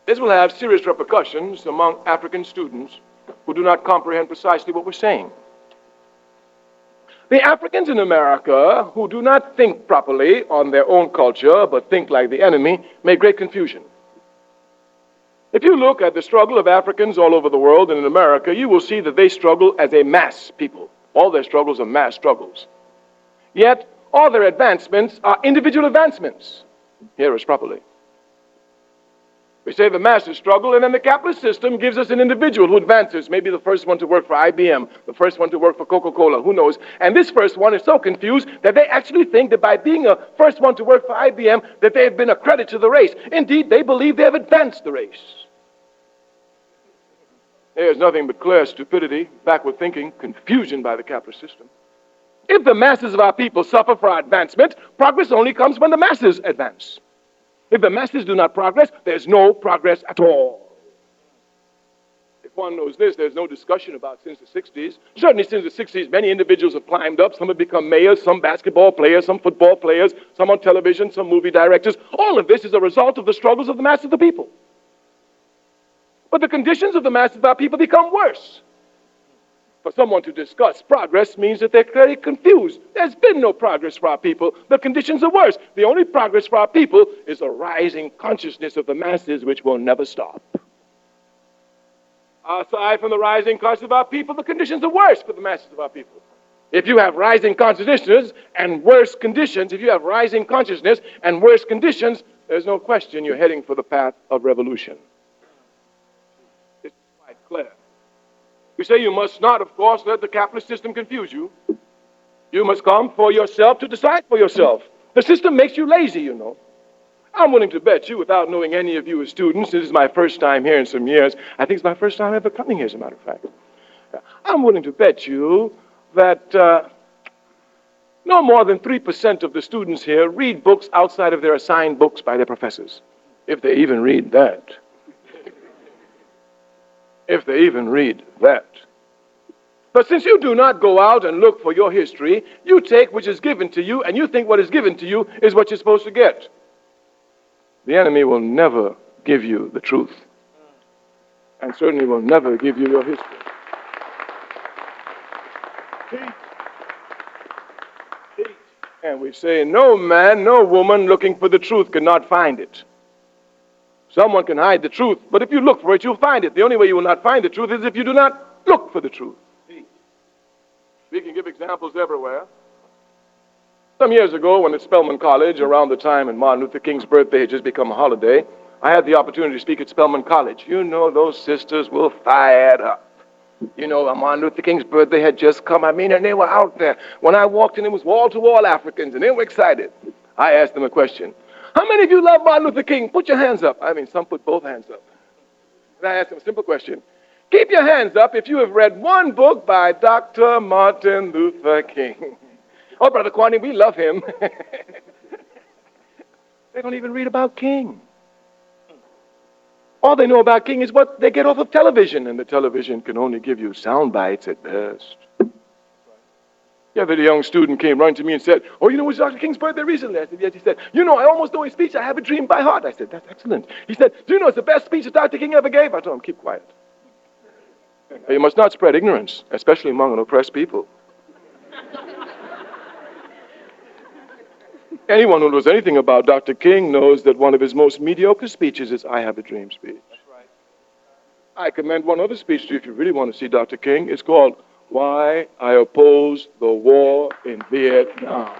This will have serious repercussions among African students who do not comprehend precisely what we're saying. The Africans in America who do not think properly on their own culture but think like the enemy make great confusion. If you look at the struggle of Africans all over the world and in America, you will see that they struggle as a mass people. All their struggles are mass struggles. Yet, all their advancements are individual advancements. Hear us properly. We say the masses struggle, and then the capitalist system gives us an individual who advances, maybe the first one to work for IBM, the first one to work for Coca-Cola, who knows. And this first one is so confused that they actually think that by being a first one to work for IBM, that they have been a credit to the race. Indeed, they believe they have advanced the race. There is nothing but clear stupidity, backward thinking, confusion by the capitalist system. If the masses of our people suffer for our advancement, progress only comes when the masses advance. If the masses do not progress, there's no progress at all. If one knows this, there's no discussion about since the 60s. Certainly since the 60s, many individuals have climbed up. Some have become mayors, some basketball players, some football players, some on television, some movie directors. All of this is a result of the struggles of the mass of the people. But the conditions of the masses of our people become worse. For someone to discuss progress means that they're very confused. There's been no progress for our people. The conditions are worse. The only progress for our people is a rising consciousness of the masses which will never stop. Aside from the rising consciousness of our people, the conditions are worse for the masses of our people. If you have rising consciousness and worse conditions, there's no question you're heading for the path of revolution. It's quite clear. We say you must not, of course, let the capitalist system confuse you. You must come for yourself to decide for yourself. The system makes you lazy, you know. I'm willing to bet you, without knowing any of you as students, this is my first time here in some years. I think it's my first time ever coming here, as a matter of fact. I'm willing to bet you that no more than 3% of the students here read books outside of their assigned books by their professors, if they even read that. If they even read that. But since you do not go out and look for your history, you take which is given to you, and you think what is given to you is what you're supposed to get. The enemy will never give you the truth, and certainly will never give you your history. Teach. And we say, no man, no woman looking for the truth cannot find it. Someone can hide the truth, but if you look for it, you'll find it. The only way you will not find the truth is if you do not look for the truth. We can give examples everywhere. Some years ago, when at Spelman College, around the time when Martin Luther King's birthday had just become a holiday, I had the opportunity to speak at Spelman College. You know, those sisters were fired up. You know, Martin Luther King's birthday had just come. And they were out there. When I walked in, it was wall-to-wall Africans, and they were excited. I asked them a question. How many of you love Martin Luther King? Put your hands up. Some put both hands up. And I asked them a simple question. Keep your hands up if you have read one book by Dr. Martin Luther King. Oh, Brother Kwani, we love him. They don't even read about King. All they know about King is what they get off of television, and the television can only give you sound bites at best. The other young student came running to me and said, oh, you know, it was Dr. King's birthday recently. I said, yes. He said, you know, I almost know his speech. I have a dream by heart. I said, that's excellent. He said, do you know it's the best speech that Dr. King ever gave? I told him, keep quiet. You must not spread ignorance, especially among an oppressed people. Anyone who knows anything about Dr. King knows that one of his most mediocre speeches is I Have a Dream speech. That's right. I commend one other speech to you if you really want to see Dr. King. It's called Why I Oppose the War in Vietnam.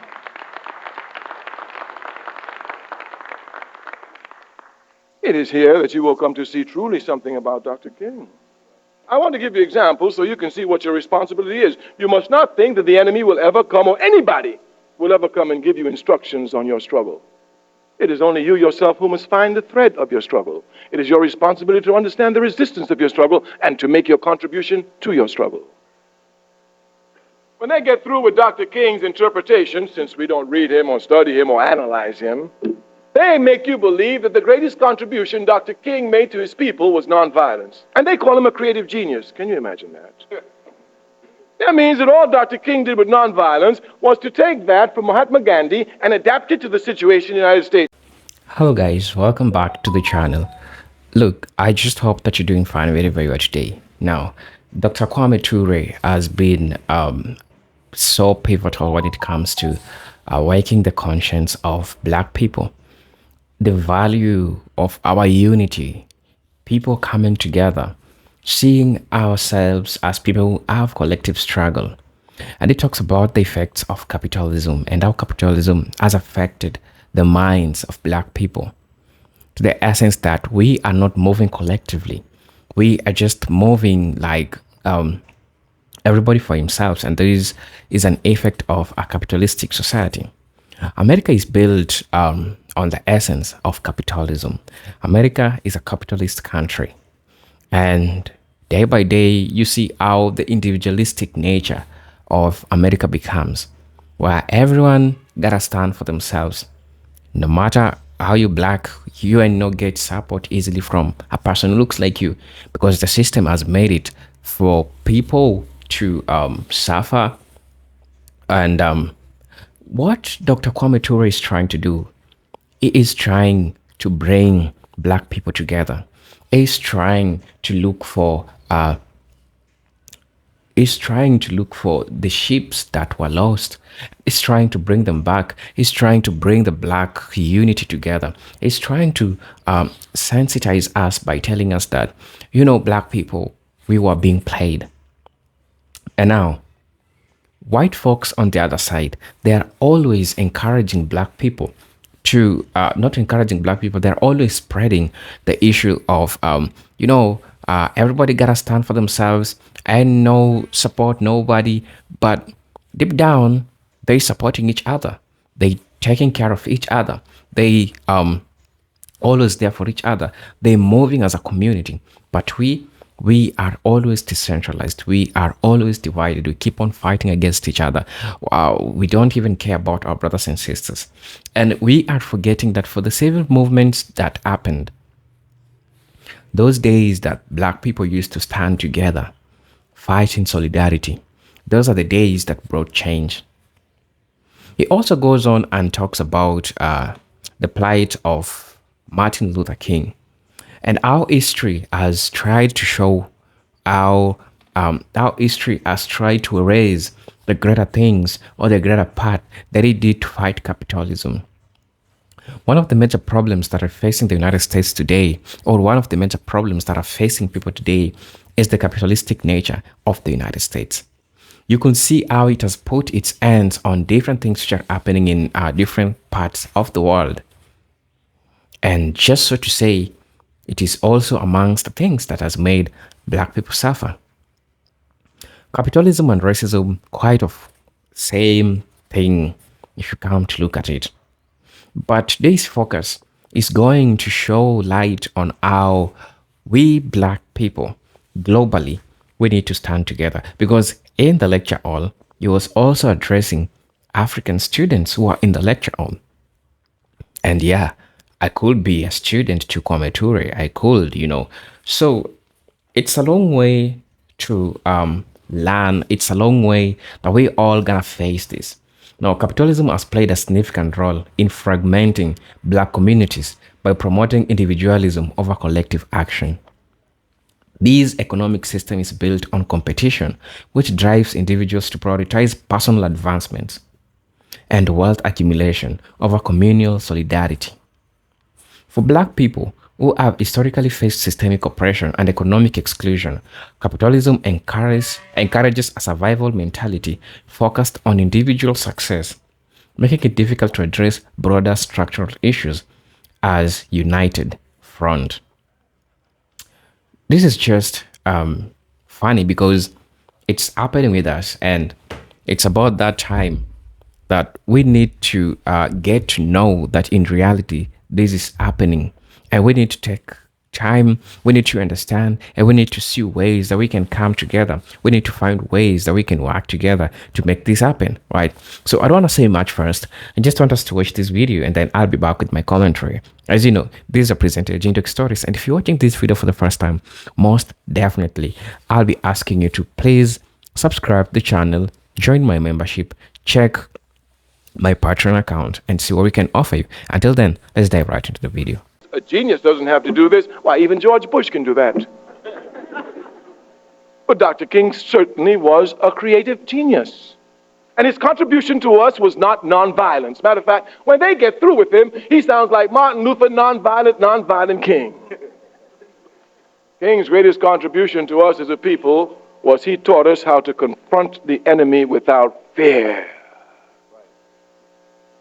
It is here that you will come to see truly something about Dr. King. I want to give you examples so you can see what your responsibility is. You must not think that the enemy will ever come, or anybody will ever come and give you instructions on your struggle. It is only you yourself who must find the thread of your struggle. It is your responsibility to understand the resistance of your struggle and to make your contribution to your struggle. When they get through with Dr. King's interpretation, since we don't read him or study him or analyze him, they make you believe that the greatest contribution Dr. King made to his people was nonviolence. And they call him a creative genius. Can you imagine that? That means that all Dr. King did with nonviolence was to take that from Mahatma Gandhi and adapt it to the situation in the United States. Hello guys, welcome back to the channel. Look, I just hope that you're doing fine wherever you are today. Now, Dr. Kwame Ture has been so pivotal when it comes to awakening the conscience of Black people, the value of our unity, people coming together, seeing ourselves as people who have collective struggle. And it talks about the effects of capitalism and how capitalism has affected the minds of Black people to the essence that we are not moving collectively. We are just moving like everybody for himself. And there is an effect of a capitalistic society. America is built on the essence of capitalism. America is a capitalist country. And day by day, you see how the individualistic nature of America becomes, where everyone gotta stand for themselves. No matter how you Black, you ain't no get support easily from a person who looks like you, because the system has made it for people to suffer. And what Dr. Kwame Ture is trying to do, he is trying to bring Black people together. He's trying to look for He's trying to look for the ships that were lost. He's trying to bring them back. He's trying to bring the Black unity together. He's trying to sensitize us by telling us that, Black people, we were being played. And now, white folks on the other side, they are always encouraging Black people to, not encouraging Black people, they're always spreading the issue of, everybody gotta stand for themselves and no support nobody. But deep down, they supporting each other. They taking care of each other. They always there for each other. They moving as a community. But we are always decentralized. We are always divided. We keep on fighting against each other. We don't even care about our brothers and sisters. And we are forgetting that for the civil movements that happened, those days that Black people used to stand together, fight in solidarity, those are the days that brought change. He also goes on and talks about the plight of Martin Luther King and how history has tried to show how history has tried to erase the greater things or the greater part that he did to fight capitalism. One of the major problems that are facing the United States today, or one of the major problems that are facing people today, is the capitalistic nature of the United States. You can see how it has put its hands on different things which are happening in different parts of the world. And just so to say, it is also amongst the things that has made Black people suffer. Capitalism and racism, quite of same thing if you come to look at it. But today's focus is going to show light on how we Black people globally, we need to stand together. Because in the lecture hall, he was also addressing African students who are in the lecture hall. And yeah, I could be a student to Kwame Ture. I could, So it's a long way to learn. It's a long way that we all gonna face this. Now, capitalism has played a significant role in fragmenting Black communities by promoting individualism over collective action. This economic system is built on competition, which drives individuals to prioritize personal advancements and wealth accumulation over communal solidarity. For Black people who have historically faced systemic oppression and economic exclusion, capitalism encourages a survival mentality focused on individual success, making it difficult to address broader structural issues as united front. This is just funny because it's happening with us, and it's about that time that we need to get to know that in reality this is happening, and we need to take time, we need to understand, and we need to see ways that we can come together. We need to find ways that we can work together to make this happen, right? So I don't want to say much first. I just want us to watch this video, and then I'll be back with my commentary. As you know, these are presented Jindox Stories, and if you're watching this video for the first time, most definitely I'll be asking you to please subscribe the channel, join my membership, check my Patreon account, and see what we can offer you. Until then, let's dive right into the video. A genius doesn't have to do this. Why, even George Bush can do that. But Dr. King certainly was a creative genius. And his contribution to us was not nonviolence. Matter of fact, when they get through with him, he sounds like Martin Luther, nonviolent King. King's greatest contribution to us as a people was he taught us how to confront the enemy without fear.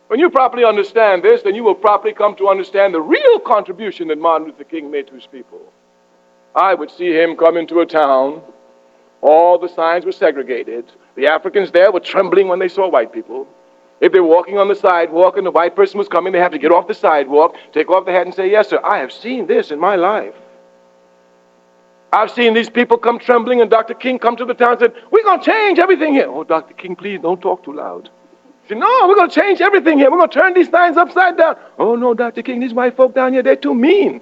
When you properly understand this, then you will properly come to understand the real contribution that Martin Luther King made to his people. I would see him come into a town. All the signs were segregated. The Africans there were trembling when they saw white people. If they were walking on the sidewalk and the white person was coming, they have to get off the sidewalk, take off their hat and say, "Yes, sir, I have seen this in my life. I've seen these people come trembling," and Dr. King come to the town and said, "We're going to change everything here." "Oh, Dr. King, please don't talk too loud." He said, "No, we're going to change everything here. We're going to turn these signs upside down." "Oh, no, Dr. King, these white folk down here, they're too mean."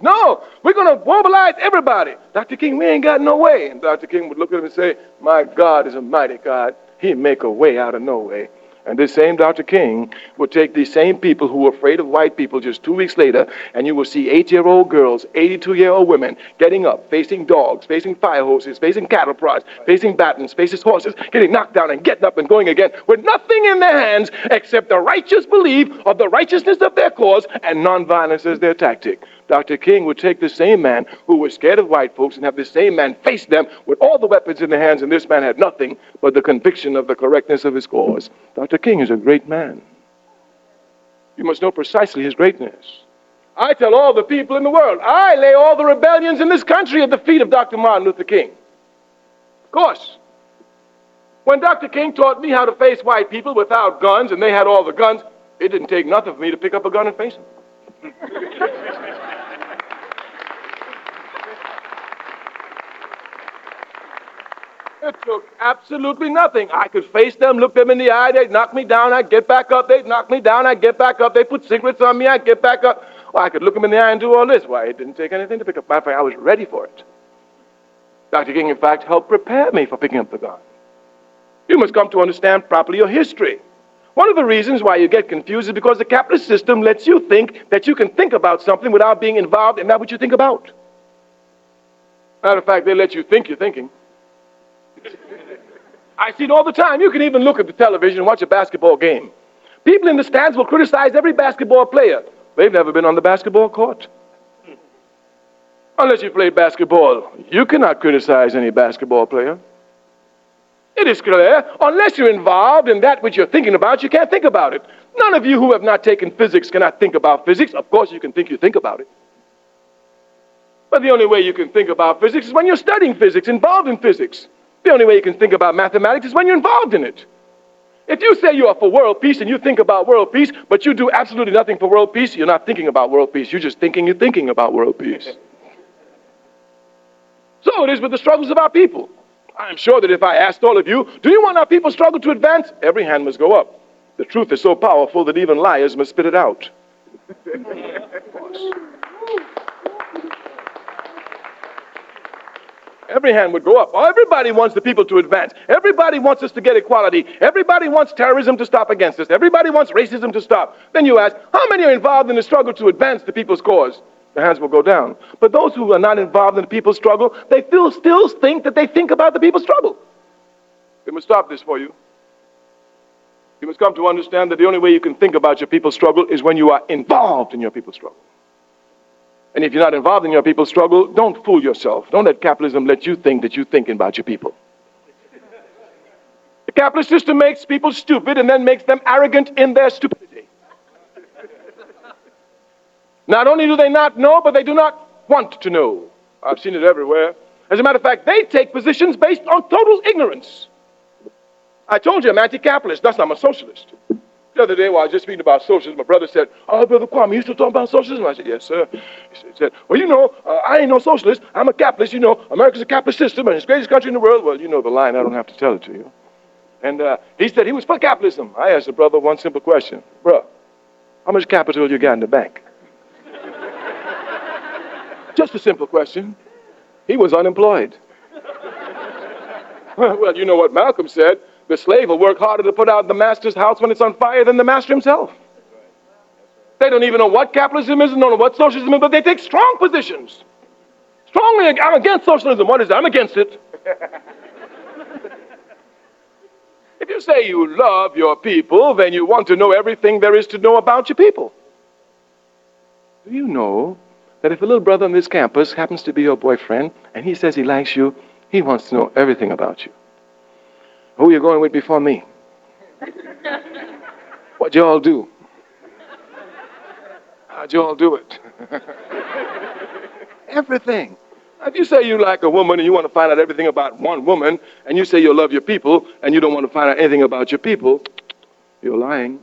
"No, we're going to mobilize everybody." "Dr. King, we ain't got no way." And Dr. King would look at him and say, "My God is a mighty God. He make a way out of no way." And this same Dr. King would take these same people who were afraid of white people just 2 weeks later, and you will see 8-year-old girls, 82-year-old women getting up, facing dogs, facing fire hoses, facing cattle prods, facing batons, facing horses, getting knocked down and getting up and going again with nothing in their hands except the righteous belief of the righteousness of their cause and nonviolence as their tactic. Dr. King would take the same man who was scared of white folks and have the same man face them with all the weapons in their hands, and this man had nothing but the conviction of the correctness of his cause. Dr. King is a great man. You must know precisely his greatness. I tell all the people in the world, I lay all the rebellions in this country at the feet of Dr. Martin Luther King. Of course. When Dr. King taught me how to face white people without guns, and they had all the guns, it didn't take nothing for me to pick up a gun and face them. It took absolutely nothing. I could face them, look them in the eye, they'd knock me down, I'd get back up, they'd knock me down, I'd get back up, they'd put cigarettes on me, I'd get back up. Well, I could look them in the eye and do all this. Why, it didn't take anything to pick up. Matter of fact, I was ready for it. Dr. King, in fact, helped prepare me for picking up the gun. You must come to understand properly your history. One of the reasons why you get confused is because the capitalist system lets you think that you can think about something without being involved in that which you think about. Matter of fact, they let you think you're thinking. I see it all the time. You can even look at the television and watch a basketball game. People in the stands will criticize every basketball player. They've never been on the basketball court. Unless you play basketball, you cannot criticize any basketball player. It is clear, unless you're involved in that which you're thinking about, you can't think about it. None of you who have not taken physics cannot think about physics. Of course, you can think you think about it. But the only way you can think about physics is when you're studying physics, involved in physics. The only way you can think about mathematics is when you're involved in it. If you say you are for world peace and you think about world peace, but you do absolutely nothing for world peace, you're not thinking about world peace. You're just thinking you're thinking about world peace. So it is with the struggles of our people. I'm sure that if I asked all of you, do you want our people struggle to advance? Every hand must go up. The truth is so powerful that even liars must spit it out. Of course. Every hand would go up. Everybody wants the people to advance. Everybody wants us to get equality. Everybody wants terrorism to stop against us. Everybody wants racism to stop. Then you ask, how many are involved in the struggle to advance the people's cause? The hands will go down. But those who are not involved in the people's struggle, they still think that they think about the people's struggle. We must stop this for you. You must come to understand that the only way you can think about your people's struggle is when you are involved in your people's struggle. And if you're not involved in your people's struggle, don't fool yourself. Don't let capitalism let you think that you're thinking about your people. The capitalist system makes people stupid and then makes them arrogant in their stupidity. Not only do they not know, but they do not want to know. I've seen it everywhere. As a matter of fact, they take positions based on total ignorance. I told you I'm anti-capitalist. Thus, I'm a socialist. The other day while I was just speaking about socialism, my brother said, "Oh, Brother Kwame, you still talking about socialism?" I said, "Yes, sir." He said, "Well, you know, I ain't no socialist. I'm a capitalist. You know, America's a capitalist system and it's the greatest country in the world." Well, you know the line. I don't have to tell it to you. And he said he was for capitalism. I asked the brother one simple question. "Bro, how much capital you got in the bank?" Just a simple question. He was unemployed. Well, you know what Malcolm said. The slave will work harder to put out the master's house when it's on fire than the master himself. They don't even know what capitalism is, don't know what socialism is, but they take strong positions. Strongly, I'm against socialism. What is that? I'm against it. If you say you love your people, then you want to know everything there is to know about your people. Do you know that if a little brother on this campus happens to be your boyfriend and he says he likes you, he wants to know everything about you? Who are you going with before me? What'd you all do? How'd you all do it? Everything. If you say you like a woman and you want to find out everything about one woman, and you say you love your people and you don't want to find out anything about your people, you're lying.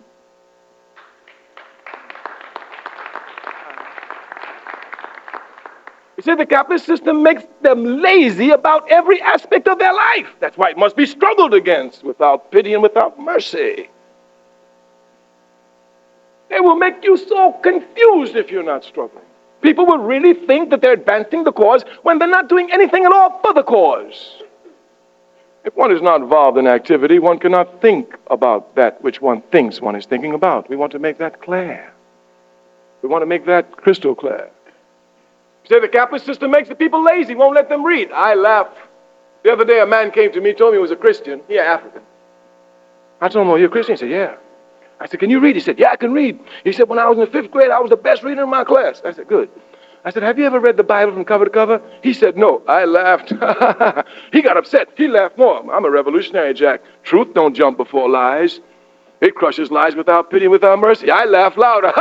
You see, the capitalist system makes them lazy about every aspect of their life. That's why it must be struggled against without pity and without mercy. They will make you so confused if you're not struggling. People will really think that they're advancing the cause when they're not doing anything at all for the cause. If one is not involved in activity, one cannot think about that which one thinks one is thinking about. We want to make that clear. We want to make that crystal clear. You say the capitalist system makes the people lazy, won't let them read. I laugh. The other day a man came to me, told me he was a Christian. Yeah, African. I told him, oh, you're a Christian? He said, yeah. I said, can you read? He said, yeah, I can read. He said, when I was in the 5th grade, I was the best reader in my class. I said, good. I said, have you ever read the Bible from cover to cover? He said, no. I laughed. He got upset. He laughed more. I'm a revolutionary, Jack. Truth don't jump before lies. It crushes lies without pity and without mercy. I laugh louder.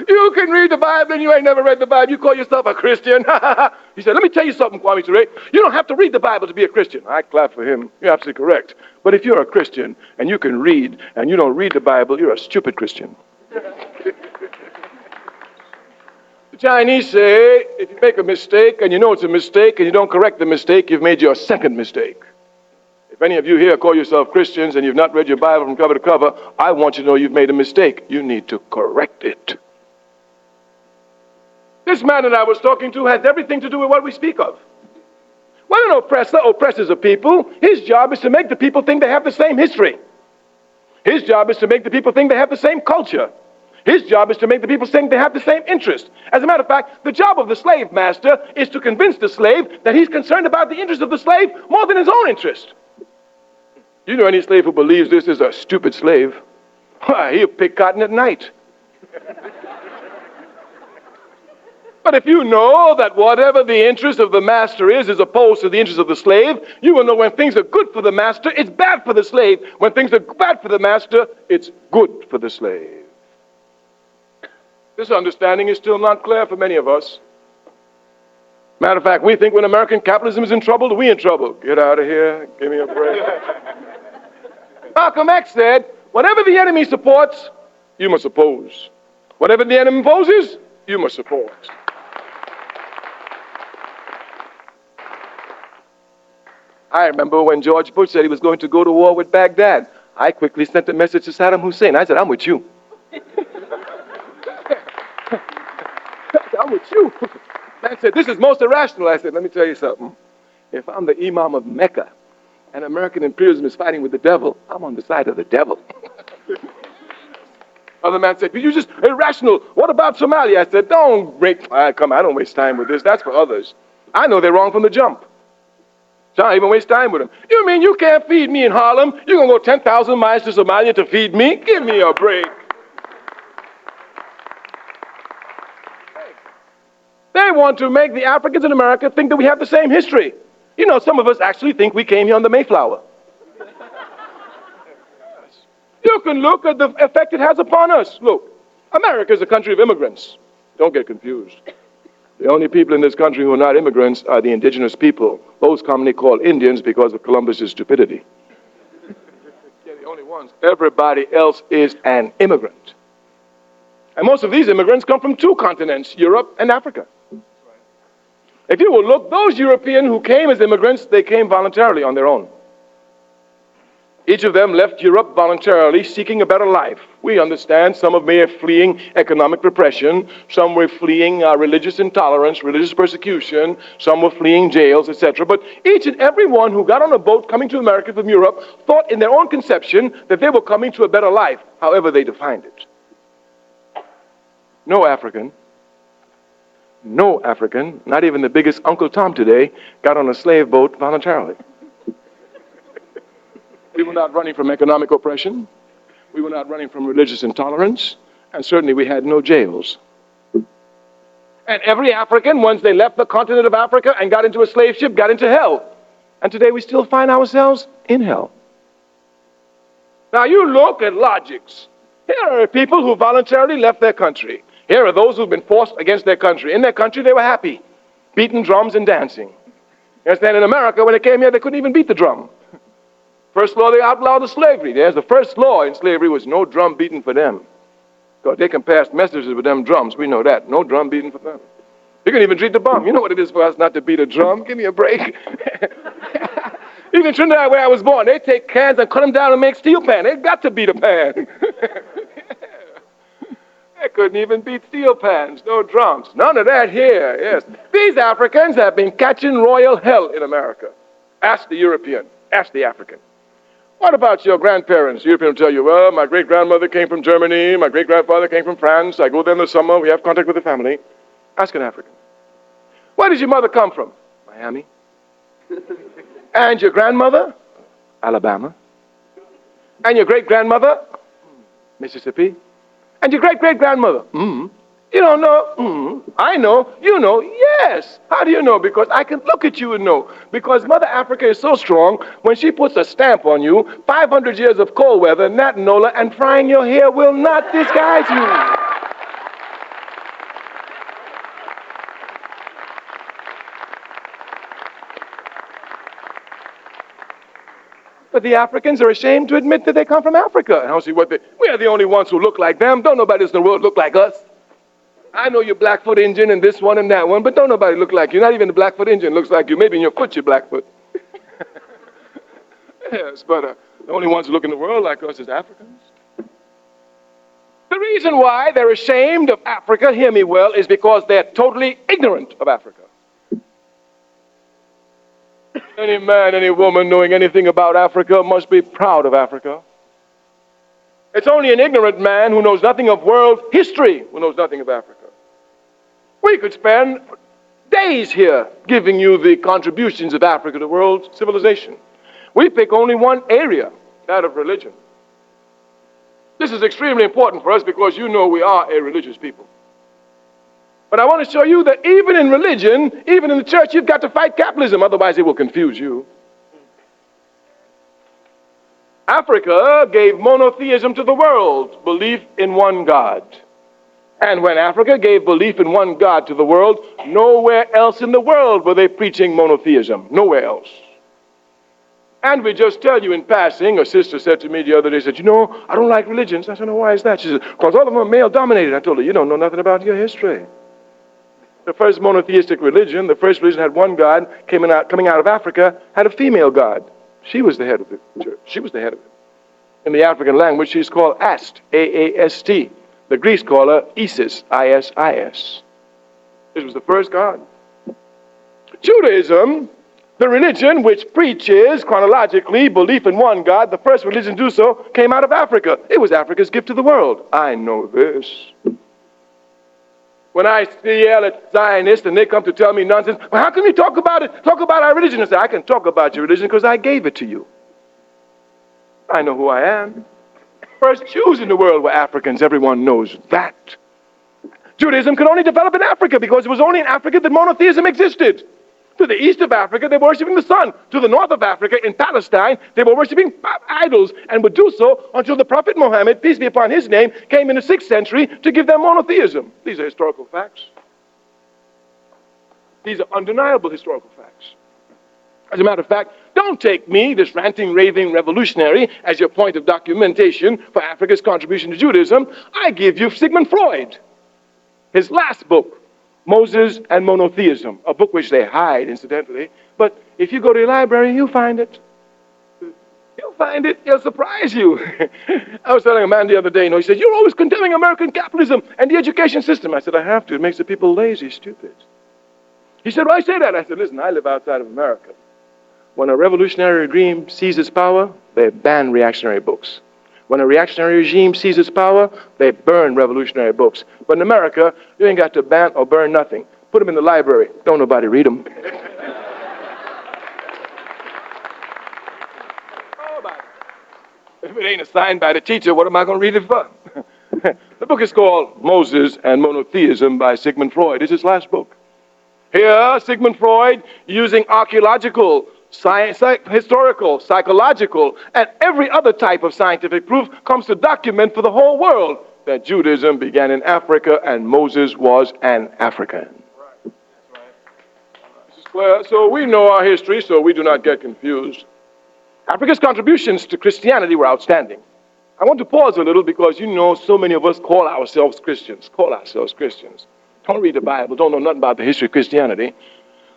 You can read the Bible and you ain't never read the Bible. You call yourself a Christian. He said, let me tell you something, Kwame Ture. You don't have to read the Bible to be a Christian. I clap for him. You're absolutely correct. But if you're a Christian and you can read and you don't read the Bible, you're a stupid Christian. The Chinese say, if you make a mistake and you know it's a mistake and you don't correct the mistake, you've made your second mistake. If any of you here call yourself Christians and you've not read your Bible from cover to cover, I want you to know you've made a mistake. You need to correct it. This man that I was talking to has everything to do with what we speak of. When an oppressor oppresses a people, his job is to make the people think they have the same history. His job is to make the people think they have the same culture. His job is to make the people think they have the same interest. As a matter of fact, the job of the slave master is to convince the slave that he's concerned about the interest of the slave more than his own interest. You know any slave who believes this is a stupid slave? Why, he'll pick cotton at night. But if you know that whatever the interest of the master is opposed to the interest of the slave, you will know when things are good for the master, it's bad for the slave. When things are bad for the master, it's good for the slave. This understanding is still not clear for many of us. Matter of fact, we think when American capitalism is in trouble, we in trouble. Get out of here, give me a break. Malcolm X said, whatever the enemy supports, you must oppose. Whatever the enemy opposes, you must support. I remember when George Bush said he was going to go to war with Baghdad. I quickly sent a message to Saddam Hussein. I said, I'm with you. I'm with you. Man said, this is most irrational. I said, let me tell you something. If I'm the Imam of Mecca and American imperialism is fighting with the devil, I'm on the side of the devil. Other man said, you just irrational. What about Somalia? I said, don't come on, I don't waste time with this. That's for others. I know they're wrong from the jump. So I don't even waste time with them. You mean you can't feed me in Harlem? You're going to go 10,000 miles to Somalia to feed me? Give me a break. They want to make the Africans in America think that we have the same history. You know, some of us actually think we came here on the Mayflower. You can look at the effect it has upon us. Look, America is a country of immigrants. Don't get confused. The only people in this country who are not immigrants are the indigenous people, those commonly called Indians because of Columbus's stupidity. They're the only ones. Everybody else is an immigrant. And most of these immigrants come from two continents, Europe and Africa. If you will look, those Europeans who came as immigrants, they came voluntarily on their own. Each of them left Europe voluntarily, seeking a better life. We understand some of them are fleeing economic repression, some were fleeing religious intolerance, religious persecution, some were fleeing jails, etc. But each and every one who got on a boat coming to America from Europe thought in their own conception that they were coming to a better life, however they defined it. No African, not even the biggest Uncle Tom today, got on a slave boat voluntarily. We were not running from economic oppression. We were not running from religious intolerance. And certainly we had no jails. And every African, once they left the continent of Africa and got into a slave ship, got into hell. And today we still find ourselves in hell. Now you look at logics. Here are people who voluntarily left their country. Here are those who've been forced against their country. In their country, they were happy, beating drums and dancing. You understand? In America, when they came here, they couldn't even beat the drum. First law, they outlawed the slavery. There's the first law in slavery was no drum beating for them. Because they can pass messages with them drums. We know that. No drum beating for them. You can even treat the bum. You know what it is for us not to beat a drum? Give me a break. Even Trinidad, where I was born, they take cans and cut them down and make steel pan. They got to beat a pan. They couldn't even beat steel pans, no drums. None of that here, yes. These Africans have been catching royal hell in America. Ask the European, ask the African. What about your grandparents? The European will tell you, well, my great-grandmother came from Germany, my great-grandfather came from France, I go there in the summer, we have contact with the family. Ask an African. Where did your mother come from? Miami. And your grandmother? Alabama. And your great-grandmother? Mississippi. And your great-great-grandmother? You don't know? I know. You know? Yes. How do you know? Because I can look at you and know. Because Mother Africa is so strong, when she puts a stamp on you, 500 years of cold weather, Nat Nola, and frying your hair will not disguise you. But the Africans are ashamed to admit that they come from Africa. And I don't see what we are the only ones who look like them. Don't nobody else in the world look like us. I know you're Blackfoot Indian and this one and that one, but don't nobody look like you. Not even the Blackfoot Indian looks like you. Maybe in your foot you're Blackfoot. Yes, but the only ones who look in the world like us is Africans. The reason why they're ashamed of Africa, hear me well, is because they're totally ignorant of Africa. Any man, any woman knowing anything about Africa must be proud of Africa. It's only an ignorant man who knows nothing of world history who knows nothing of Africa. We could spend days here giving you the contributions of Africa to world civilization. We pick only one area, that of religion. This is extremely important for us because you know we are a religious people. But I want to show you that even in religion, even in the church, you've got to fight capitalism, otherwise it will confuse you. Africa gave monotheism to the world, belief in one God. And when Africa gave belief in one God to the world, nowhere else in the world were they preaching monotheism. Nowhere else. And we just tell you in passing, a sister said to me the other day, said, you know, I don't like religions. I said, no, why is that? She said, because all of them are male-dominated. I told her, you don't know nothing about your history. The first monotheistic religion, the first religion had one God, coming out of Africa, had a female God. She was the head of the church. She was the head of it. In the African language, she's called Ast, A-A-S-T. The Greeks call her Isis, I-S-I-S. This was the first God. Judaism, the religion which preaches, chronologically, belief in one God, the first religion to do so, came out of Africa. It was Africa's gift to the world. I know this. When I yell at Zionists and they come to tell me nonsense, well, how can you talk about it? Talk about our religion. I say, I can talk about your religion because I gave it to you. I know who I am. First Jews in the world were Africans. Everyone knows that. Judaism could only develop in Africa because it was only in Africa that monotheism existed. To the east of Africa, they were worshiping the sun. To the north of Africa, in Palestine, they were worshiping idols and would do so until the Prophet Muhammad, peace be upon his name, came in the 6th century to give them monotheism. These are historical facts. These are undeniable historical facts. As a matter of fact, don't take me, this ranting, raving revolutionary, as your point of documentation for Africa's contribution to Judaism. I give you Sigmund Freud, his last book, Moses and Monotheism, a book which they hide, incidentally. But if you go to your library, you'll find it. You'll find it. It'll surprise you. I was telling a man the other day, he said, you're always condemning American capitalism and the education system. I said, I have to. It makes the people lazy, stupid. He said, why say that? I said, listen, I live outside of America. When a revolutionary regime seizes power, they ban reactionary books. When a reactionary regime seizes power, they burn revolutionary books. But in America, you ain't got to ban or burn nothing. Put them in the library. Don't nobody read them. If it ain't assigned by the teacher, what am I going to read it for? The book is called Moses and Monotheism by Sigmund Freud. It's his last book. Here, Sigmund Freud, using archaeological, historical, psychological, and every other type of scientific proof, comes to document for the whole world that Judaism began in Africa and Moses was an African. Right. That's right. This is clear. So we know our history, so we do not get confused. Africa's contributions to Christianity were outstanding. I want to pause a little because you know so many of us call ourselves Christians. Don't read the Bible, don't know nothing about the history of Christianity.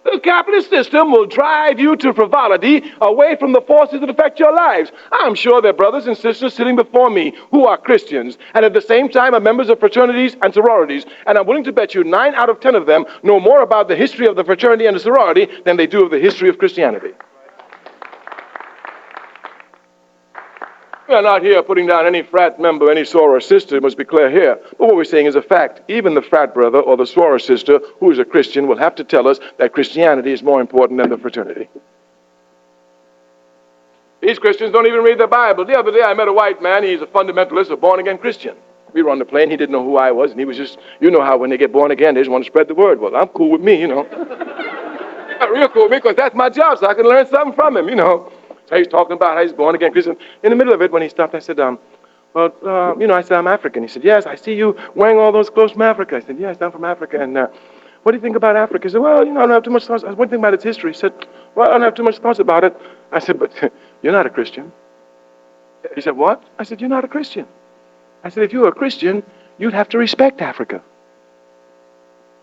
The capitalist system will drive you to frivolity away from the forces that affect your lives. I'm sure there are brothers and sisters sitting before me who are Christians and at the same time are members of fraternities and sororities. And I'm willing to bet you 9 out of 10 of them know more about the history of the fraternity and the sorority than they do of the history of Christianity. We are not here putting down any frat member, any soror sister, it must be clear here. But what we're saying is a fact. Even the frat brother or the soror sister who is a Christian will have to tell us that Christianity is more important than the fraternity. These Christians don't even read the Bible. The other day I met a white man, he's a fundamentalist, a born-again Christian. We were on the plane, he didn't know who I was, and he was just, you know how when they get born again, they just want to spread the word. Well, I'm cool with me, you know. Real cool with me, because that's my job, so I can learn something from him, you know. So he's talking about how he's born again Christian. In the middle of it, when he stopped, I said, I said, I'm African. He said, yes, I see you wearing all those clothes from Africa. I said, yes, I'm from Africa. And what do you think about Africa? He said, well, I don't have too much thoughts. What do you think about its history? He said, well, I don't have too much thoughts about it. I said, but you're not a Christian. He said, what? I said, you're not a Christian. I said, if you were a Christian, you'd have to respect Africa.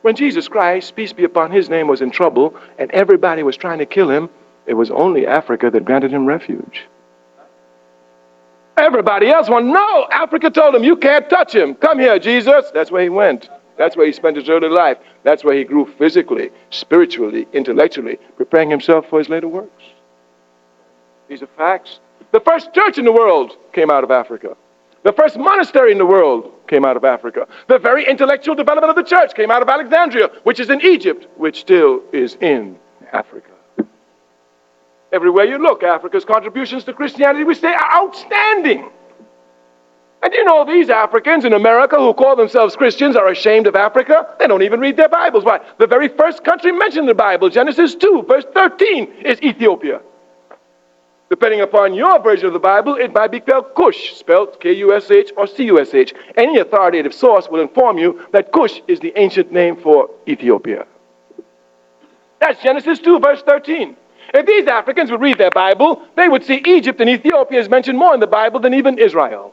When Jesus Christ, peace be upon his name, was in trouble and everybody was trying to kill him, it was only Africa that granted him refuge. Everybody else wanted, no, Africa told him, you can't touch him. Come here, Jesus. That's where he went. That's where he spent his early life. That's where he grew physically, spiritually, intellectually, preparing himself for his later works. These are facts. The first church in the world came out of Africa. The first monastery in the world came out of Africa. The very intellectual development of the church came out of Alexandria, which is in Egypt, which still is in Africa. Everywhere you look, Africa's contributions to Christianity, we say, are outstanding. And you know, these Africans in America who call themselves Christians are ashamed of Africa. They don't even read their Bibles. Why? The very first country mentioned in the Bible, Genesis 2, verse 13, is Ethiopia. Depending upon your version of the Bible, it might be spelled Cush, spelled K-U-S-H or C-U-S-H. Any authoritative source will inform you that Cush is the ancient name for Ethiopia. That's Genesis 2, verse 13. If these Africans would read their Bible, they would see Egypt and Ethiopia is mentioned more in the Bible than even Israel.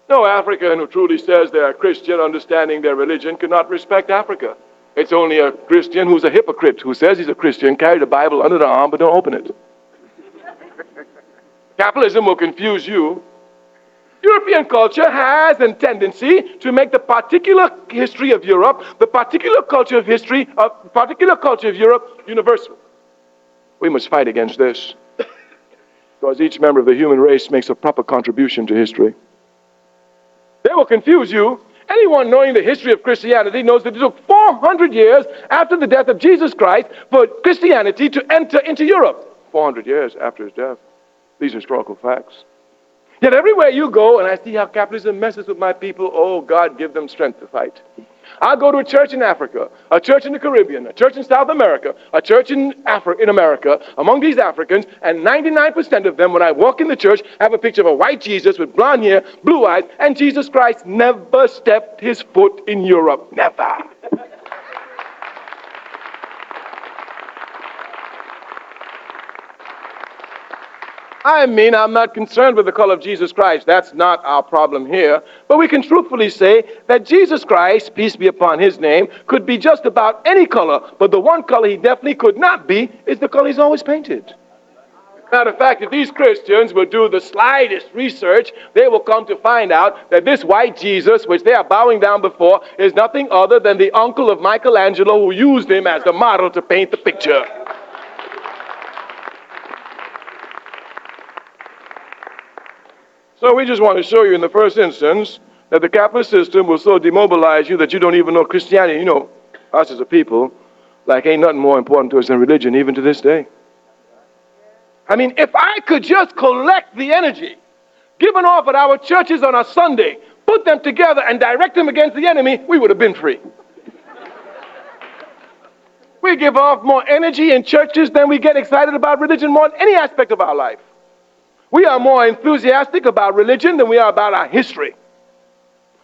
No African who truly says they are Christian, understanding their religion, cannot respect Africa. It's only a Christian who's a hypocrite, who says he's a Christian, carry the Bible under the arm, but don't open it. Capitalism will confuse you. European culture has a tendency to make the particular history of Europe, the particular culture of Europe, universal. We must fight against this, because each member of the human race makes a proper contribution to history. They will confuse you. Anyone knowing the history of Christianity knows that it took 400 years after the death of Jesus Christ for Christianity to enter into Europe. 400 years after his death. These are historical facts. Yet everywhere you go, and I see how capitalism messes with my people, oh, God, give them strength to fight. I'll go to a church in Africa, a church in the Caribbean, a church in South America, a church in America, among these Africans, and 99% of them, when I walk in the church, have a picture of a white Jesus with blonde hair, blue eyes, and Jesus Christ never stepped his foot in Europe. Never. I'm not concerned with the color of Jesus Christ. That's not our problem here. But we can truthfully say that Jesus Christ, peace be upon his name, could be just about any color. But the one color he definitely could not be is the color he's always painted. Matter of fact, if these Christians will do the slightest research, they will come to find out that this white Jesus, which they are bowing down before, is nothing other than the uncle of Michelangelo who used him as the model to paint the picture. So we just want to show you in the first instance that the capitalist system will so demobilize you that you don't even know Christianity. You know, us as a people, like ain't nothing more important to us than religion, even to this day. I mean, if I could just collect the energy given off at our churches on a Sunday, put them together and direct them against the enemy, we would have been free. We give off more energy in churches than we get excited about religion more than any aspect of our life. We are more enthusiastic about religion than we are about our history.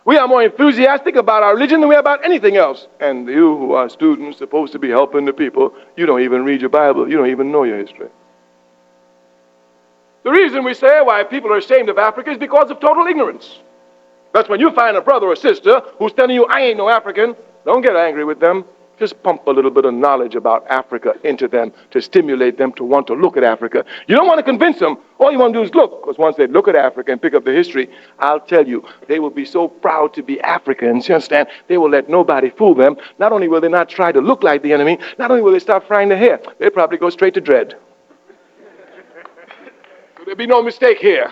We are more enthusiastic about our religion than we are about anything else. And you who are students supposed to be helping the people, you don't even read your Bible. You don't even know your history. The reason we say why people are ashamed of Africa is because of total ignorance. That's when you find a brother or sister who's telling you, I ain't no African, don't get angry with them. Just pump a little bit of knowledge about Africa into them to stimulate them to want to look at Africa. You don't want to convince them. All you want to do is look. Because once they look at Africa and pick up the history, I'll tell you, they will be so proud to be Africans. You understand? They will let nobody fool them. Not only will they not try to look like the enemy, not only will they stop frying their hair, they'll probably go straight to dread. There'll be no mistake here.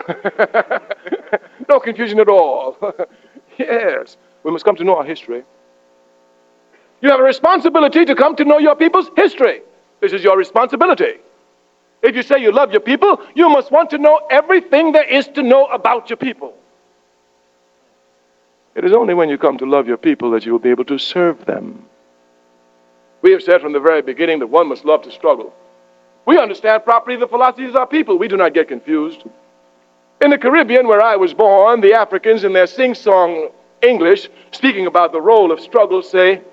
No confusion at all. Yes, we must come to know our history. You have a responsibility to come to know your people's history. This is your responsibility. If you say you love your people, you must want to know everything there is to know about your people. It is only when you come to love your people that you will be able to serve them. We have said from the very beginning that one must love to struggle. We understand properly the philosophies of our people. We do not get confused. In the Caribbean, where I was born, the Africans in their sing-song English, speaking about the role of struggle, say,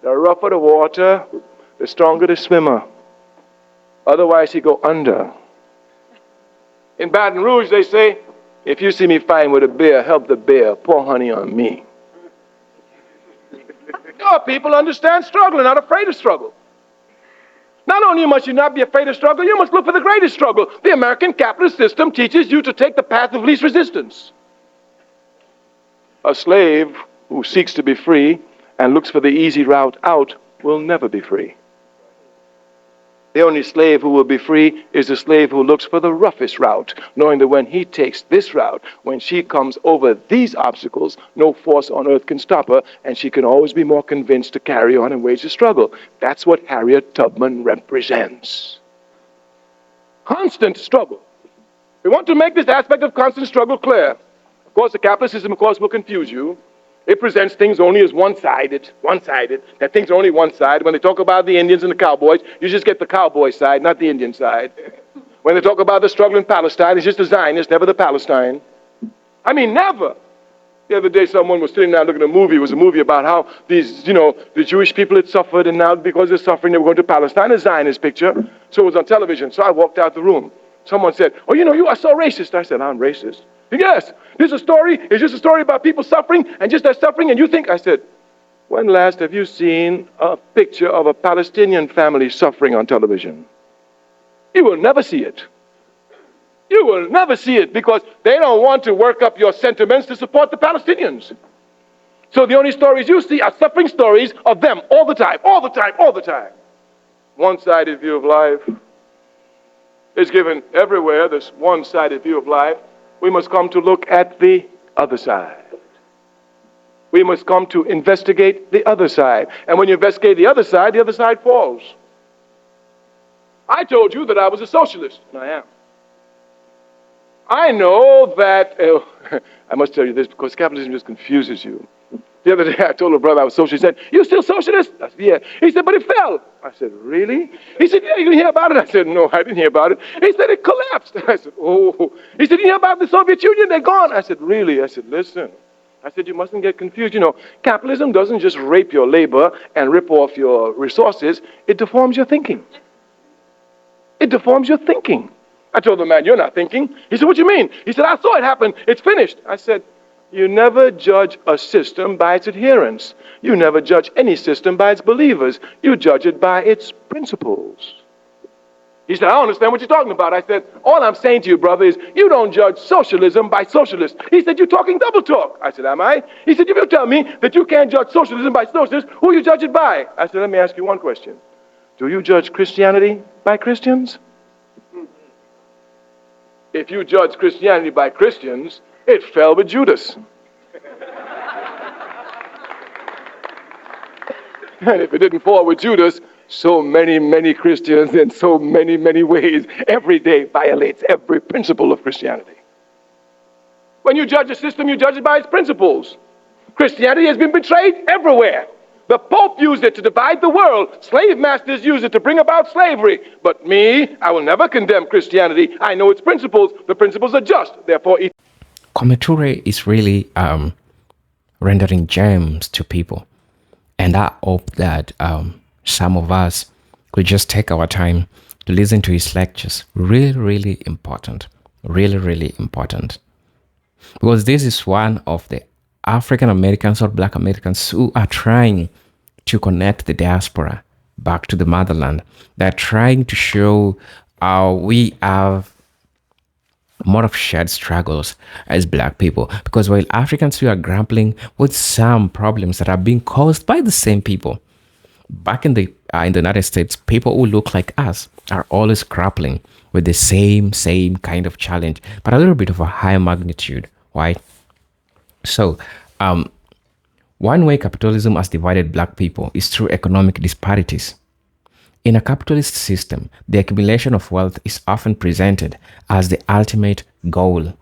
the rougher the water, the stronger the swimmer. Otherwise, he go under. In Baton Rouge, they say, if you see me fighting with a bear, help the bear, pour honey on me. Your people understand struggle and not afraid of struggle. Not only must you not be afraid of struggle, you must look for the greatest struggle. The American capitalist system teaches you to take the path of least resistance. A slave who seeks to be free and looks for the easy route out will never be free. The only slave who will be free is the slave who looks for the roughest route, knowing that when he takes this route, when she comes over these obstacles, no force on earth can stop her, and she can always be more convinced to carry on and wage the struggle. That's what Harriet Tubman represents. Constant struggle. We want to make this aspect of constant struggle clear. Of course, the capitalist system, of course, will confuse you. It presents things only as one-sided, that things are only one side. When they talk about the Indians and the cowboys, you just get the cowboy side, not the Indian side. When they talk about the struggle in Palestine, it's just the Zionists, never the Palestine. I mean, never. The other day, someone was sitting down looking at a movie. It was a movie about how these, the Jewish people had suffered, and now because they're suffering, they were going to Palestine, a Zionist picture. So it was on television. So I walked out the room. Someone said, oh, you are so racist. I said, I'm racist. Yes, this is a story. It's just a story about people suffering and just that suffering. And you think, I said, when last have you seen a picture of a Palestinian family suffering on television? You will never see it. You will never see it because they don't want to work up your sentiments to support the Palestinians. So the only stories you see are suffering stories of them all the time, all the time, all the time. One-sided view of life is given everywhere, this one-sided view of life. We must come to look at the other side. We must come to investigate the other side. And when you investigate the other side falls. I told you that I was a socialist, and I am. I know that, I must tell you this because capitalism just confuses you. The other day I told a brother I was socialist. He said, you still socialist? I said, yeah. He said, but it fell. I said, really? He said, yeah, you didn't hear about it? I said, no, I didn't hear about it. He said, it collapsed. I said, oh. He said, you hear about the Soviet Union? They're gone. I said, really? I said, listen. I said, you mustn't get confused. Capitalism doesn't just rape your labor and rip off your resources. It deforms your thinking. It deforms your thinking. I told the man, you're not thinking. He said, what do you mean? He said, I saw it happen. It's finished. I said, you never judge a system by its adherents. You never judge any system by its believers. You judge it by its principles. He said, I don't understand what you're talking about. I said, all I'm saying to you, brother, is you don't judge socialism by socialists. He said, you're talking double talk. I said, am I? He said, if you tell me that you can't judge socialism by socialists, who you judge it by? I said, let me ask you one question. Do you judge Christianity by Christians? if you judge Christianity by Christians, it fell with Judas. And if it didn't fall with Judas, so many, many Christians in so many, many ways every day violates every principle of Christianity. When you judge a system, you judge it by its principles. Christianity has been betrayed everywhere. The Pope used it to divide the world. Slave masters used it to bring about slavery. But me, I will never condemn Christianity. I know its principles. The principles are just. Therefore, Kometure is really rendering gems to people. And I hope that some of us could just take our time to listen to his lectures. Really, really important. Really, really important. Because this is one of the African Americans or Black Americans who are trying to connect the diaspora back to the motherland. They're trying to show how we have more of shared struggles as Black people. Because while Africans, we are grappling with some problems that are being caused by the same people. Back in the United States, people who look like us are always grappling with the same kind of challenge, but a little bit of a higher magnitude, right? So, one way capitalism has divided Black people is through economic disparities. In a capitalist system, the accumulation of wealth is often presented as the ultimate goal,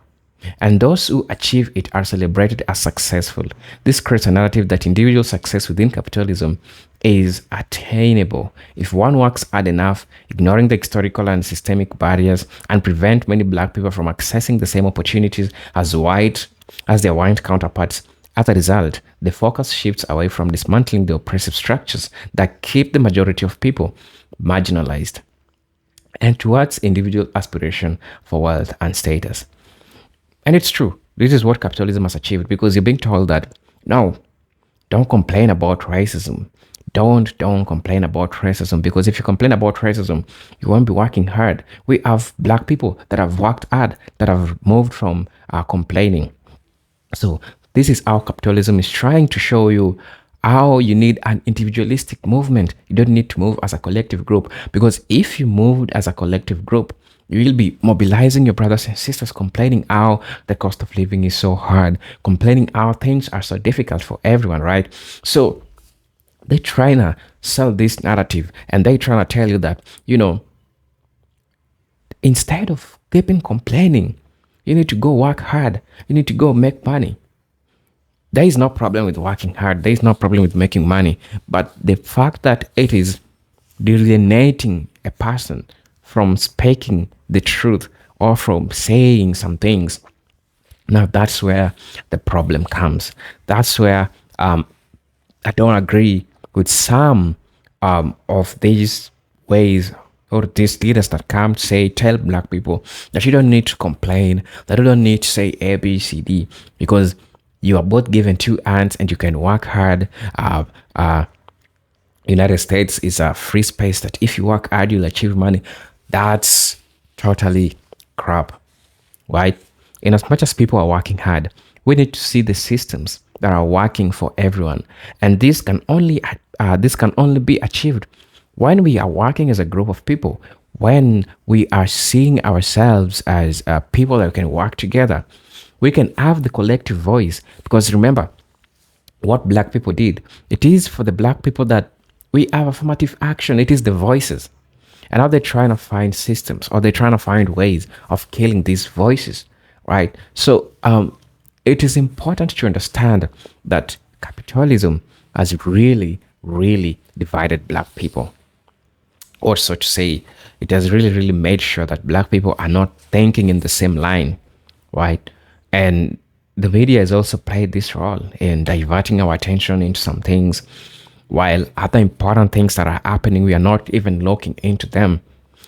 and those who achieve it are celebrated as successful. This creates a narrative that individual success within capitalism is attainable if one works hard enough, ignoring the historical and systemic barriers, and prevent many Black people from accessing the same opportunities as their white counterparts. As a result, the focus shifts away from dismantling the oppressive structures that keep the majority of people marginalized and towards individual aspiration for wealth and status. And it's true. This is what capitalism has achieved, because you're being told that, no, don't complain about racism. Don't complain about racism, because if you complain about racism, you won't be working hard. We have Black people that have worked hard, that have moved from complaining. So this is how capitalism is trying to show you how you need an individualistic movement. You don't need to move as a collective group, because if you moved as a collective group, you will be mobilizing your brothers and sisters, complaining how the cost of living is so hard, complaining how things are so difficult for everyone, right? So they're trying to sell this narrative, and they're trying to tell you that, instead of keeping complaining, you need to go work hard. You need to go make money. There is no problem with working hard. There is no problem with making money. But the fact that it is alienating a person from speaking the truth or from saying some things, now that's where the problem comes. That's where I don't agree with some of these ways or these leaders that come to tell Black people that you don't need to complain, that you don't need to say A, B, C, D, because you are both given two hands and you can work hard. United States is a free space that if you work hard, you'll achieve money. That's totally crap, right? In as much as people are working hard, we need to see the systems that are working for everyone, and this can only be achieved when we are working as a group of people, when we are seeing ourselves as people that can work together. We can have the collective voice, because remember what Black people did. It is for the Black people that we have affirmative action. It is the voices. And now they're trying to find systems, or they're trying to find ways of killing these voices, right? So it is important to understand that capitalism has really, really divided Black people. Or so to say, it has really, really made sure that Black people are not thinking in the same line, right? And the media has also played this role in diverting our attention into some things, while other important things that are happening, we are not even looking into them,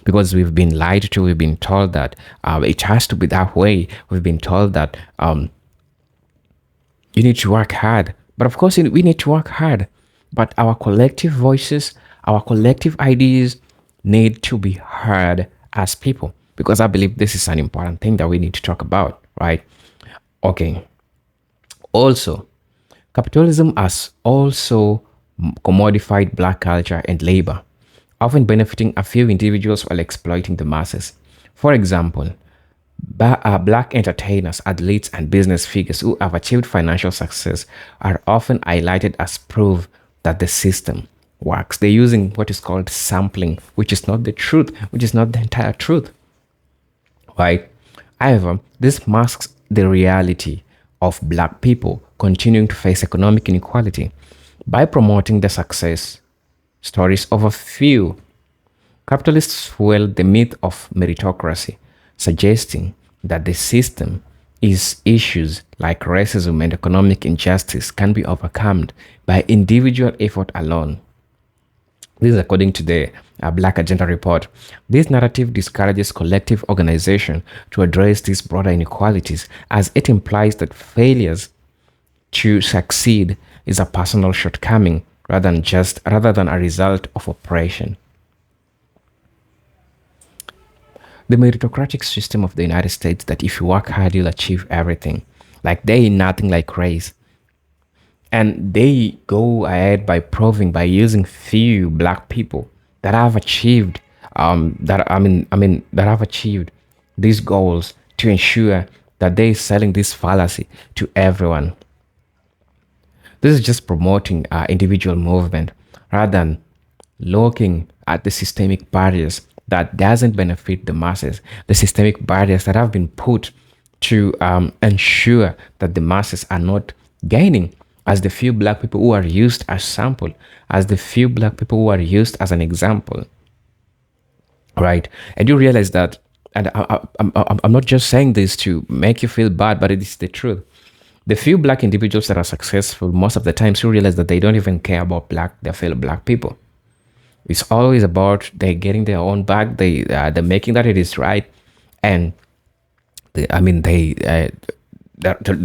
because we've been lied to. We've been told that it has to be that way. We've been told that you need to work hard. But of course, we need to work hard. But our collective voices, our collective ideas need to be heard as people, because I believe this is an important thing that we need to talk about, right? Okay. Also, capitalism has also commodified Black culture and labor, often benefiting a few individuals while exploiting the masses. For example, Black entertainers, athletes, and business figures who have achieved financial success are often highlighted as proof that the system works. They're using what is called sampling, which is not the truth, which is not the entire truth, right? However, this masks the reality of black people continuing to face economic inequality by promoting the success stories of a few. Capitalists fuel the myth of meritocracy, suggesting that the system is issues like racism and economic injustice can be overcome by individual effort alone. This is according to the Black Agenda report. This narrative discourages collective organization to address these broader inequalities, as it implies that failures to succeed is a personal shortcoming rather than a result of oppression. The meritocratic system of the United States that if you work hard, you'll achieve everything. Like there ain't nothing like race. And they go ahead by proving by using few black people that have achieved that have achieved these goals to ensure that they're selling this fallacy to everyone. This is just promoting individual movement rather than looking at the systemic barriers that doesn't benefit the masses, the systemic barriers that have been put to ensure that the masses are not gaining, as the few black people who are used as sample, as the few black people who are used as an example, right? And you realize that, and I'm not just saying this to make you feel bad, but it is the truth. The few black individuals that are successful, most of the times you realize that they don't even care about their fellow black people. It's always about they getting their own bag, they're making that it is right, and the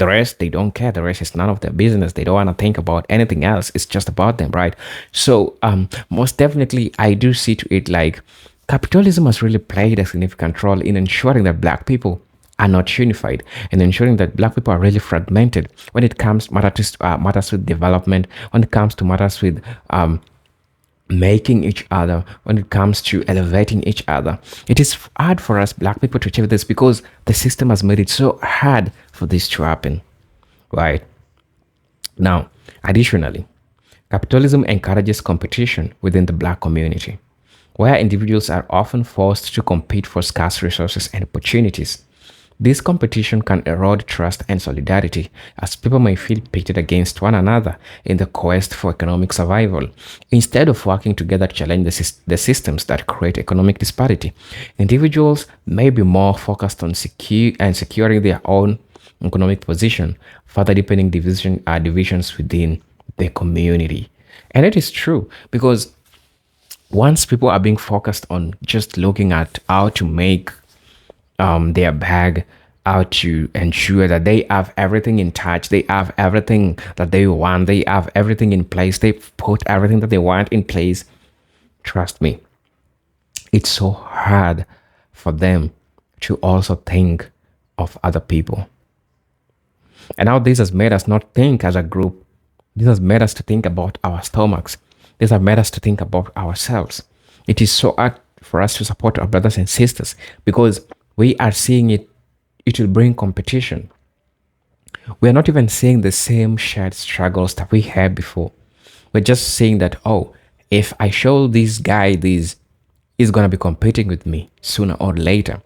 rest they don't care. The rest is none of their business. They don't want to think about anything else. It's just about them, right? So most definitely, I do see to it like capitalism has really played a significant role in ensuring that black people are not unified and ensuring that black people are really fragmented when it comes matters with development, when it comes to matters with making each other, when it comes to elevating each other. It is hard for us black people to achieve this because the system has made it so hard for this to happen, right? Now, additionally, capitalism encourages competition within the black community, where individuals are often forced to compete for scarce resources and opportunities. This competition can erode trust and solidarity, as people may feel pitted against one another in the quest for economic survival. Instead of working together to challenge the systems that create economic disparity, individuals may be more focused on securing their own economic position, further deepening divisions within the community. And it is true because once people are being focused on just looking at how to make their bag, how to ensure that they have everything in touch, they have everything that they want, they have everything in place, they put everything that they want in place. Trust me, it's so hard for them to also think of other people. And now this has made us not think as a group. This has made us to think about our stomachs. This has made us to think about ourselves. It is so hard for us to support our brothers and sisters because we are seeing it will bring competition. We are not even seeing the same shared struggles that we had before. We're just saying that, oh, if I show this guy this, he's going to be competing with me sooner or later.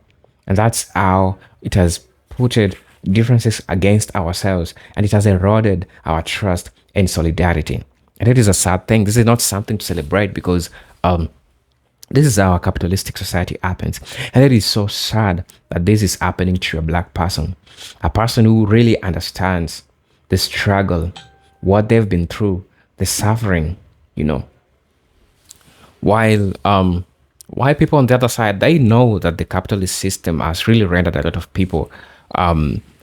And that's how it has putted differences against ourselves, and it has eroded our trust and solidarity. And it is a sad thing. This is not something to celebrate because this is how a capitalistic society happens. And it is so sad that this is happening to a black person, a person who really understands the struggle, what they've been through, the suffering, While people on the other side, they know that the capitalist system has really rendered a lot of people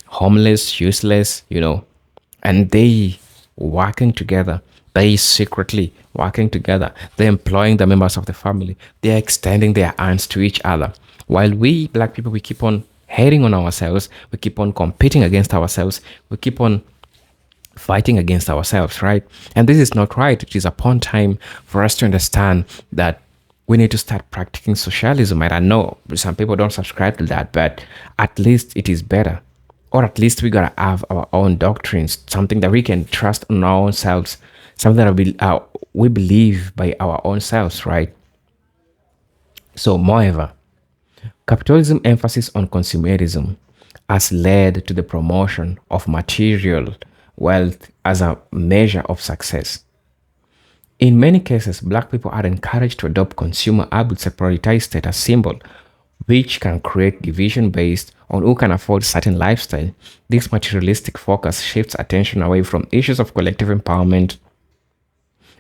homeless, useless, and they working together. They secretly working together. They're employing the members of the family. They're extending their hands to each other. While we black people, we keep on hating on ourselves. We keep on competing against ourselves. We keep on fighting against ourselves, right? And this is not right. It is upon time for us to understand that we need to start practicing socialism. And I know some people don't subscribe to that, but at least it is better. Or at least we gotta have our own doctrines, something that we can trust in our own selves, something that we believe by our own selves, right? So, moreover, capitalism emphasis on consumerism has led to the promotion of material wealth as a measure of success. In many cases, black people are encouraged to adopt consumer habits that prioritize status symbol, which can create division based on who can afford certain lifestyle. This materialistic focus shifts attention away from issues of collective empowerment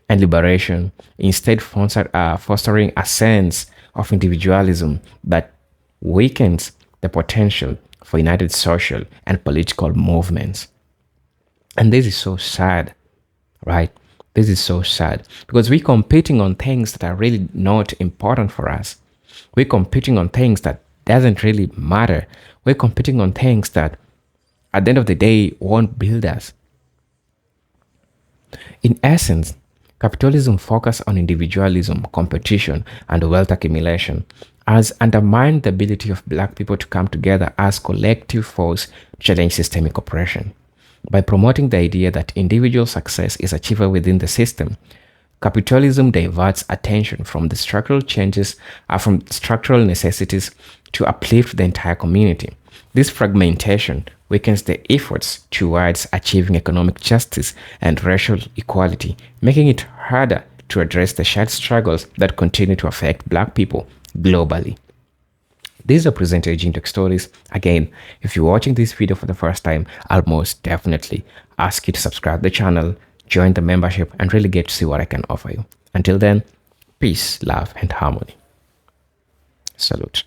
and liberation, instead fostering a sense of individualism that weakens the potential for united social and political movements. And this is so sad, right? This is so sad because we're competing on things that are really not important for us. We're competing on things that doesn't really matter. We're competing on things that at the end of the day won't build us. In essence, capitalism focuses on individualism, competition, and wealth accumulation has undermined the ability of black people to come together as collective force to challenge systemic oppression. By promoting the idea that individual success is achievable within the system, capitalism diverts attention from the structural changes, from structural necessities to uplift the entire community. This fragmentation weakens the efforts towards achieving economic justice and racial equality, making it harder to address the shared struggles that continue to affect black people globally. These are presented Gene Tech Stories. Again, if you're watching this video for the first time, I'll most definitely ask you to subscribe to the channel, join the membership, and really get to see what I can offer you. Until then, peace, love, and harmony. Salute.